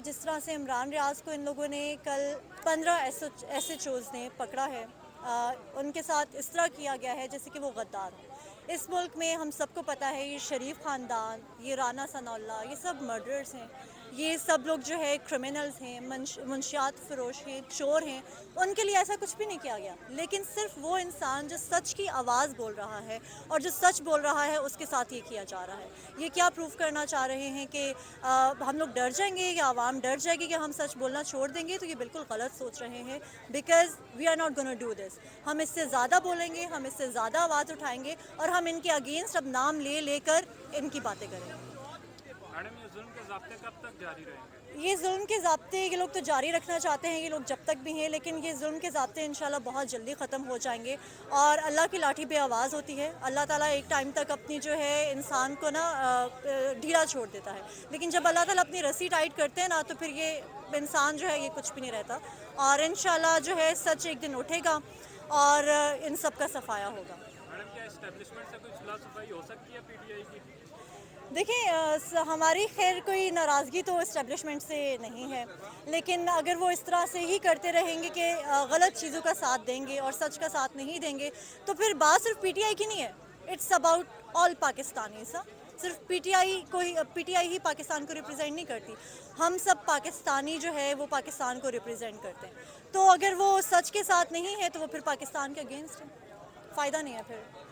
جس طرح سے عمران ریاض کو ان لوگوں نے کل 15 ایس ایچ اوز نے پکڑا ہے، ان کے ساتھ اس طرح کیا گیا ہے جیسے کہ وہ غدار ہوں۔ اس ملک میں ہم سب کو پتہ ہے یہ شریف خاندان، یہ رانا ثناء اللہ، یہ سب مرڈررز ہیں، یہ سب لوگ جو ہے کرمنلز ہیں، منشیات فروش ہیں، چور ہیں، ان کے لیے ایسا کچھ بھی نہیں کیا گیا۔ لیکن صرف وہ انسان جو سچ کی آواز بول رہا ہے اور جو سچ بول رہا ہے اس کے ساتھ یہ کیا جا رہا ہے۔ یہ کیا پروف کرنا چاہ رہے ہیں کہ ہم لوگ ڈر جائیں گے یا عوام ڈر جائے گی کہ ہم سچ بولنا چھوڑ دیں گے؟ تو یہ بالکل غلط سوچ رہے ہیں، because we are not gonna do this. ہم اس سے زیادہ بولیں گے، ہم اس سے زیادہ آواز اٹھائیں گے اور ہم ان کے اگینسٹ اب نام لے لے کر ان کی باتیں کریں گے۔ میڈم، یہ ظلم کے ضابطے کب تک جاری رہیں گے؟ یہ ظلم کے ضابطے یہ لوگ تو جاری رکھنا چاہتے ہیں، یہ لوگ جب تک بھی ہیں، لیکن یہ ظلم کے ضابطے انشاءاللہ بہت جلدی ختم ہو جائیں گے۔ اور اللہ کی لاٹھی بے آواز ہوتی ہے، اللہ تعالیٰ ایک ٹائم تک اپنی جو ہے انسان کو نا ڈھیلا چھوڑ دیتا ہے، لیکن جب اللہ تعالیٰ اپنی رسی ٹائٹ کرتے ہیں نا تو پھر یہ انسان جو ہے یہ کچھ بھی نہیں رہتا، اور انشاءاللہ جو ہے سچ ایک دن اٹھے گا اور ان سب کا صفایا ہوگا۔ میڈم، کیا اسٹیبلشمنٹ سے کوئی صلاح صفائی ہو سکتی ہے پی ٹی آئی کی؟ دیکھیں، ہماری خیر کوئی ناراضگی تو اسٹیبلشمنٹ سے نہیں ہے، لیکن اگر وہ اس طرح سے ہی کرتے رہیں گے کہ غلط چیزوں کا ساتھ دیں گے اور سچ کا ساتھ نہیں دیں گے تو پھر بات صرف پی ٹی آئی کی نہیں ہے، اٹس اباؤٹ آل پاکستانیز۔ صرف پی ٹی آئی ہی پاکستان کو ریپرزینٹ نہیں کرتی، ہم سب پاکستانی جو ہے وہ پاکستان کو ریپرزینٹ کرتے ہیں۔ تو اگر وہ سچ کے ساتھ نہیں ہے تو وہ پھر پاکستان کے اگینسٹ ہے، فائدہ نہیں ہے پھر۔